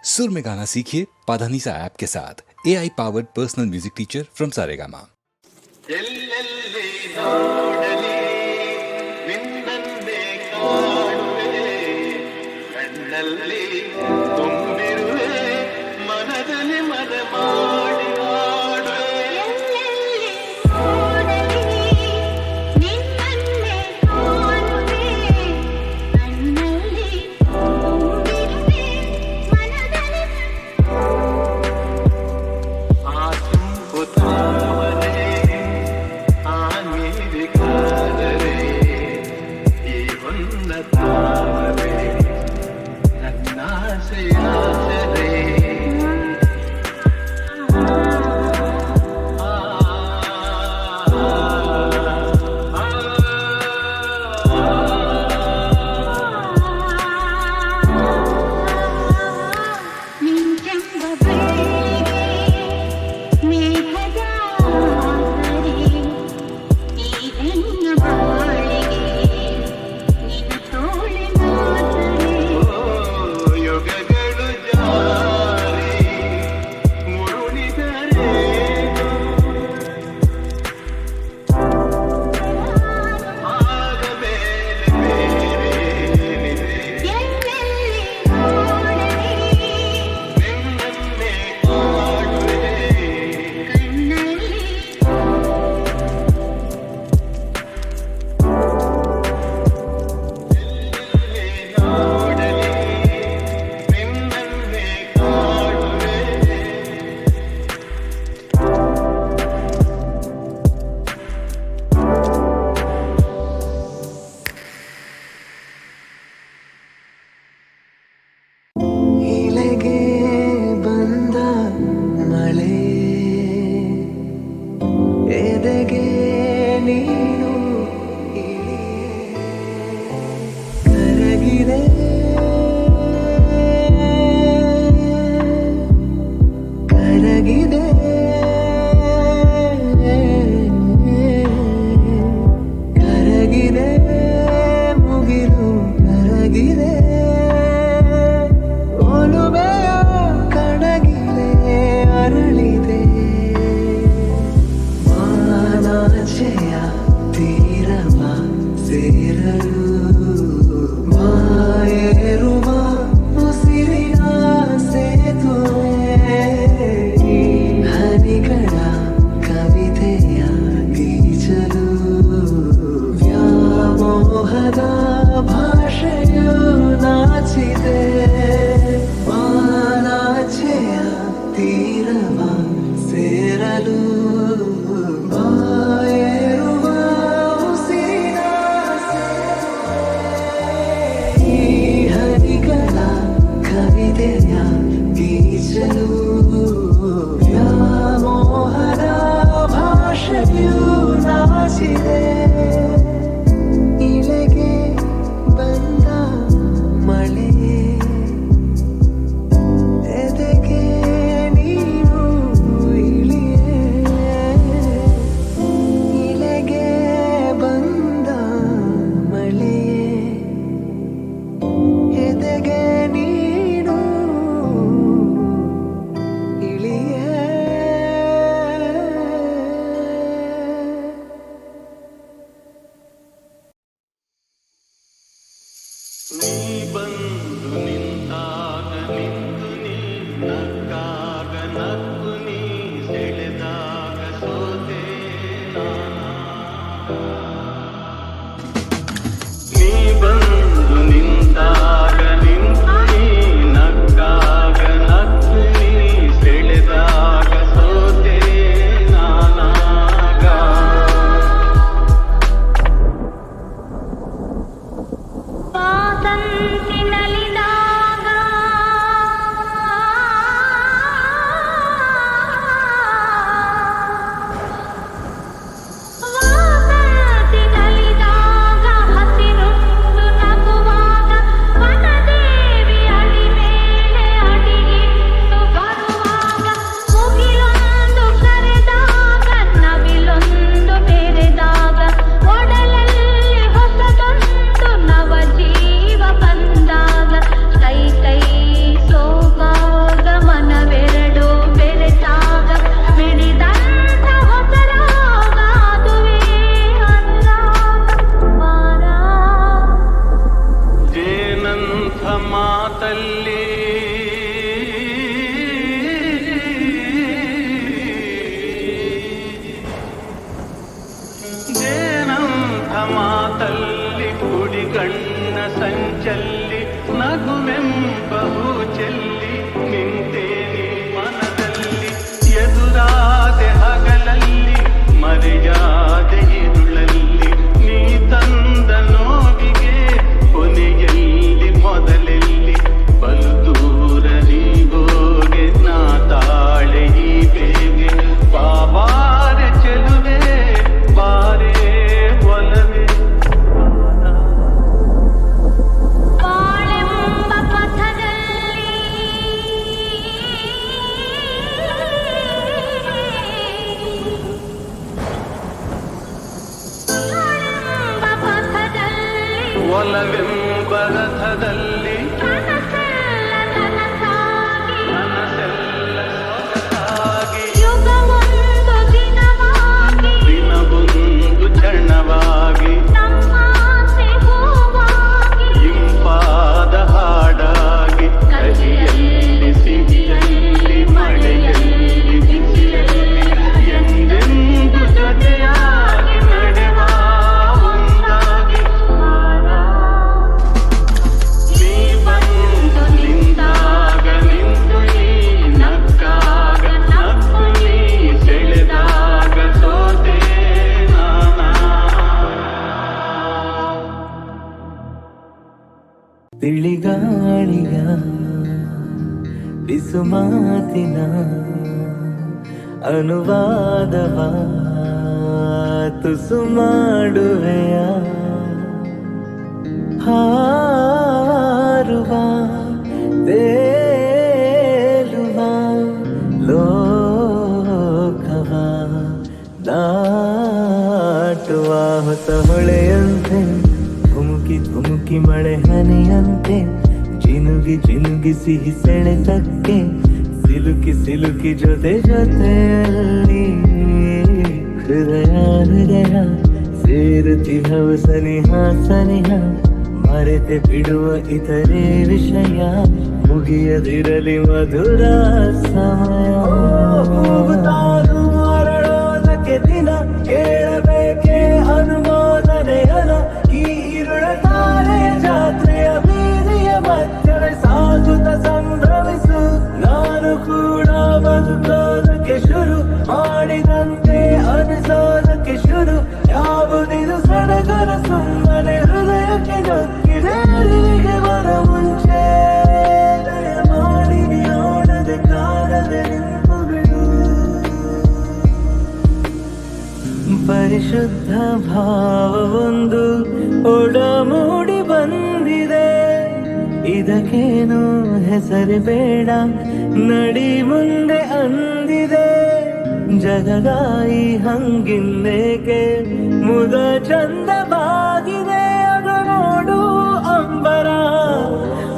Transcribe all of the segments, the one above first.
सुर में गाना सीखिए पाधानीसा ऐप के साथ AI powered personal music teacher from Saregama. ಎಲ್ಲೆಲ್ಲಿ ನೋಡಲಿ ನಿನ್ನನ್ನೇ ಕಾಣುವೆ ಕಣ್ಣಲ್ಲಿ ತುಂಬಿರುವೆ ಮನದಲ್ಲಿ ಮನ ಮಾಡಿ ಆಡುವೆ ಎಲ್ಲೆಲ್ಲಿ ನೋಡಲಿ ನಿನ್ನನ್ನೇ ಕಾಣುವೆ ಕಣ್ಣಲ್ಲಿ ತುಂಬಿರುವೆ ಮನದಲ್ಲಿ ಆ ಕೆಂಪು ತಾವರೆ ಆ ನೀಲಿ ಕಾದರೆ ಈ ಹೊನ್ನ ಒಲವೆಂಬ ರಥದಲ್ಲಿ ಕನಸೆಲ್ಲ ನನಸಾಗಿ ಕನಸೆಲ್ಲ ಸೊಗಸಾಗಿ ಯುಗವೊಂದು ದಿನವಾಗಿ ದಿನವೊಂದು ಕ್ಷಣವಾಗಿ ನಮ್ಮಾಸೆ ಹೂವಾಗಿ ಇಂಪಾದ ಹಾಡಾಗಿ ಕಹಿಯಲ್ಲಿ ಸಿಹಿಯಲ್ಲಿ ಮಳೆಯಲ್ಲಿ ಬಿಸಿಯಲ್ಲಿ ಎಂದೆಂದು ಜೊತೆಯಾಗಿ ನಡೆವ ಒಂದಾಗಿ ನೀ ಬಂದು ನಿಂತಾಗ ನಿಂತು ನೀ ನಕ್ಕಾಗ ನಕ್ಕು ನೀ ಸೆಳೆದಾಗ ಸೋತೆ ನಾನಾ ತಿಳಿಗಾಳಿಯ ಬಿಸು ಮಾತಿನ ಅನುವಾದವ ತುಸು ಮಾಡುವೆಯ ಹಾರುವ ತೇಲುವ ಲೋಕವ ದಾಟುವ ಹೊಸ ಹೊಳೆಯಂತೆ ಧುಮುಕಿ ಧುಮುಕಿ ಮಳೆ ಹನಿಯಂತೆ ಜಿನುಗಿ ಜಿನುಗಿ ಸಿಹಿ ಸೆಳೆತಕ್ಕೆ ಸಿಲುಕಿ ಸಿಲುಕಿ ಜೊತೆ ಜೊತೆಯಲ್ಲಿ ಹೃದಯ ಹೃದಯ ಸೇರುತ್ತಿಹವು ಸನಿಹ ಸನಿಹ ಮರೆತೆ ಬಿಡುವ ಇತರೆ ವಿಷಯ ಮುಗಿಯದಿರಲಿ ಮಧುರ ಸಮಯ ತಾನು ಅರಳೋದಕ್ಕೆ ದಿನ ಕೇಳಬೇಕೆ ಅನುಮೋದನೆಯನ ಈ ಇರುಳ ತಾರೆಯ ಜಾತ್ರೆಯ ಬೀದಿಯ ಮಧ್ಯೆ ಸಾಗುತ್ತ ಸಂಭ್ರಮಿಸು ನಾನು ಕೂಡ ಬದುಕೋದಕ್ಕೆ ಶುರು ಮಾಡಿದಂತೆ ಅನಿಸೋದಕ್ಕೆ ಶುರು ಯಾವುದಿದು ಸಡಗರ ಸುಮ್ಮನೆ ಹೃದಯಕ್ಕೆ ನೊಕ್ಕಿದೆ ಅರಿವಿಗೆ ಬರ ಮುಂಚೆ ದಯ ಮಾಡಿ ನೋಡದೆ ಕಾಣದೆ ನಿಂತು ಬಿಡು ಪರಿಶುದ್ಧ ಭಾವವೊಂದು ಒಡಮೂಡಿ ಬಂದಿದೆ ಇದಕ್ಕೇನು ಹೆಸರು ಬೇಡ ನಡಿ ಮುಂದೆ ಅಂದಿದೆ ಜಗದಾಯಿ ಹಂಗಿಂದೇಕೆ ಮುದ ಚಂದವಾಗಿದೆ ಅದು ನೋಡು ಅಂಬರ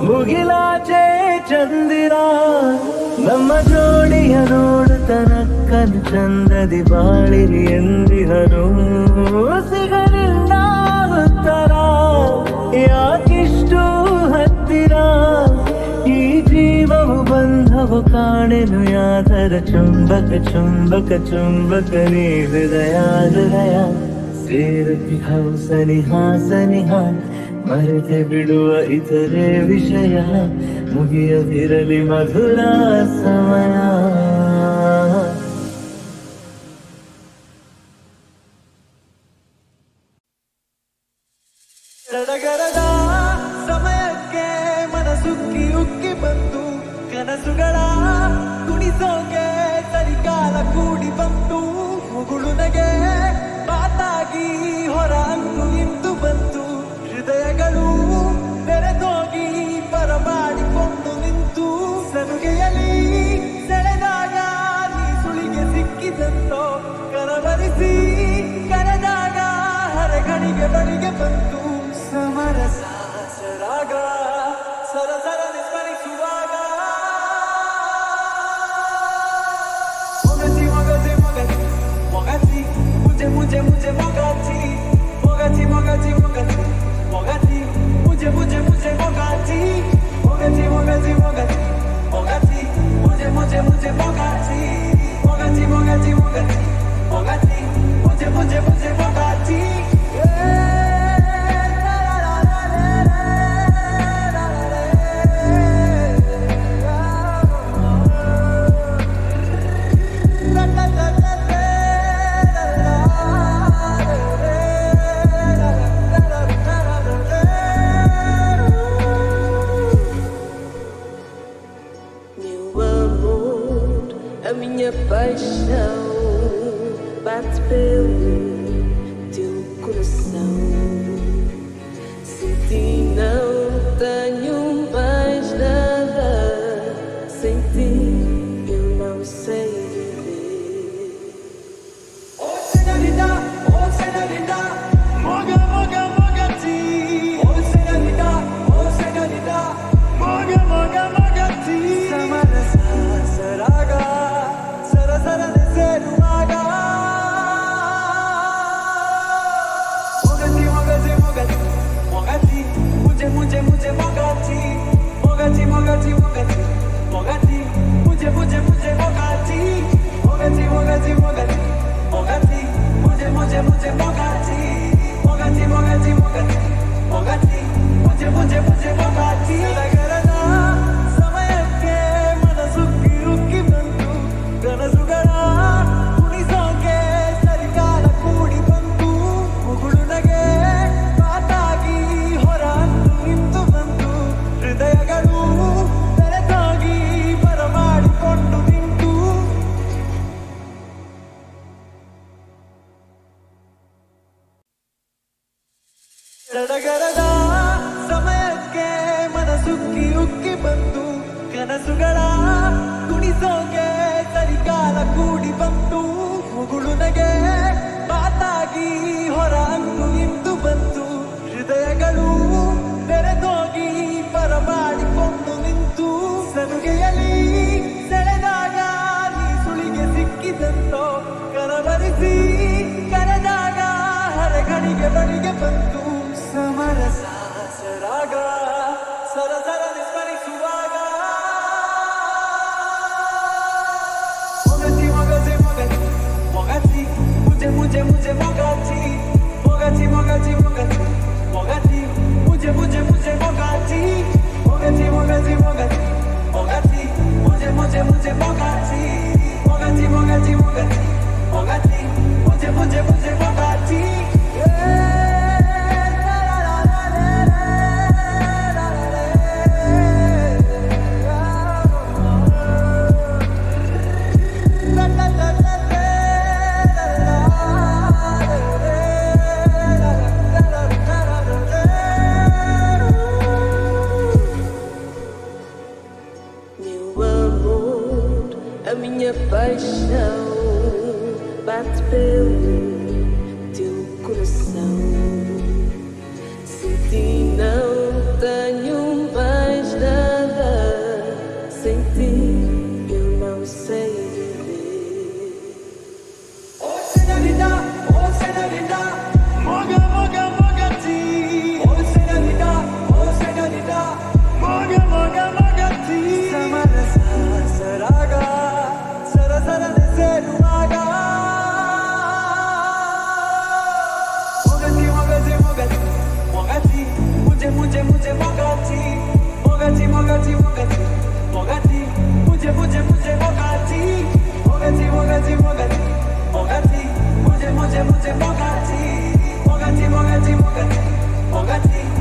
ಮುಗಿಲಾಚೆ ಚಂದಿರ ನಮ್ಮ ಜೋಡಿಯ ನೋಡುತ್ತನಕ್ಕನು ಚಂದದಿ ಬಾಳಿರಿ ಎಂದಿಹನು ಸಿಗಲಿಲ್ಲ ಉತ್ತರ ಯಾಕಿಷ್ಟು ಹತ್ತಿರ ಈ ಜೀವವು ಬಂಧವು ಕಾಣೆನು ಯಾದರ ಚುಂಬಕ ಚುಂಬಕ ಚುಂಬಕ ನೀ ಹೃದಯ ಹೃದಯ ಸೇರುತ್ತಿ ಹೌ ಸನಿಹ ಸನಿಹ ಮರೆತೆ ಬಿಡುವ ಇತರೆ ವಿಷಯ ಮುಗಿಯದಿರಲಿ ಮಧುರ ಸಮಯ ಸಡಗರದ ಸಮಯಕ್ಕೆ ಮನಸುಕ್ಕಿ ಉಕ್ಕಿ ಬಂತು ಕನಸುಗಳ ಕುಣಿಸೋಕೆ ಸರಿಕಾಲ ಕೂಡಿ ಬಂತು ಮುಗುಳು ನಗೆ ಮಾತಾಗಿ ಹೊರ ಅಂಗು ಇಂದು ಬಂತು ಹೃದಯಗಳು ಬೆರೆತೋಗಿ ಬರಮಾಡಿಕೊಂಡು ನಿಂತು ಸನುಗೆಯಲ್ಲಿ ಸೆಳೆದಾಗ ನೀ ಸುಳಿಗೆ ಸಿಕ್ಕಿದಂತೋ ಕರವರಿಸಿ ಕರೆದಾಗ ಹರಗಣಿಗೆ ಬಳಿಗೆ ಬಂತು ಸಮರಸ ಸರಾಗ ಸರಸರ ಸ್ಮರಿಸುವಾಗ ಮೊಗಚಿ ಮೊಗಚಿ ಮೊಗಚಿ ಮೊಗಚಿ ಮುಜೆ ಮುಜೆ ಮುಜೆ ಮೊಗಚಿ ಮೊಗಚಿ ಮೊಗಚಿ ಮೊಗಚಿ ಮೊಗಚಿ ಮುಜೆ ಮುಜೆ ಮುಜೆ ಮೊಗಚಿ ಮೊಗಚಿ ಮೊಗಚಿ ಮೊಗಚಿ ಮೊಗಚಿ ಮುಜೆ ಮುಜೆ ಮುಜೆ ಮೊಗಚಿ ಮೊಗಚಿ ಮೊಗಚಿ ಮೊಗಚಿ ಮೊಗಚಿ ಮುಜೆ ಮುಜೆ ಮುಜೆ ಮೊಗಚಿ A minha paixão bate pelo teu coração. Sem ti não tenho mais nada. Sem ti eu não sei viver. Oh señorita, moga moga moga ti. Oh ಕನಸುಗಳ ಕುಣಿಸೋಕೆ ಸರಿಕಾಲ ಕೂಡಿ ಬಂತು ಮುಗುಳು ನಗೆ ಮಾತಾಗಿ ಹೊರ ಅಂದು ಇಂದು ಬಂತು ಹೃದಯಗಳು ತೆರೆದೋಗಿ ಪರಮಾಡಿಕೊಂಡು ನಿಂತು ಸಲುಗೆಯಲ್ಲಿ ಸೆಳೆದಾಗ ನೀ ಸುಳಿಗೆ ಸಿಕ್ಕಿದಂತೋ ಕರವರಿಸಿ ಕರೆದಾಗ ಹರಗಣಿಗೆ ಬಳಿಗೆ ಬಂತು ಸಮರಸ ಸರಾಗ ಸರಸರ ಸ್ಮರಿಸುವಾಗ ಮೊಗಚಿ ಮೊಗಚಿ ಮೊಗಚಿ ಮೊಗಚಿ ಮುಜೆ ಮುಜೆ ಮುಜೆ ಮೊಗಚಿ ಮೊಗಚಿ ಮೊಗಚಿ ಮೊಗಚಿ ಮೊಗಚಿ ಮುಜೆ ಮುಜೆ ಮುಜೆ ಮೊಗಚಿ ಮೊಗಚಿ ಮೊಗಚಿ ಮೊಗಚಿ ಮೊಗಚಿ ಮುಜೆ ಮುಜೆ ಮುಜೆ ಮೊಗಚಿ ಮೊಗಚಿ ಮೊಗಚಿ ಮೊಗಚಿ ಮೊಗಚಿ ಮುಜೆ ಮುಜೆ ಮುಜೆ ಮೊಗಚಿ Meu amor, a minha paixão bate pelo teu coração. Sem ti não tenho mais nada. Sem ti eu não sei viver. Oh señorita, moga moga mogati. Oh señorita, moga moga mogati. Samarasa saraga, sarasara neseruaga. Mogati mogati mogati, mogati, mujhe mujhe mujhe mogati. Mogati mogati mogati, mogati, mujhe mujhe mujhe mogati. Mogati mogati mogati, mogati, mujhe mujhe mujhe mogati. Mogati mogati mogati, mogati.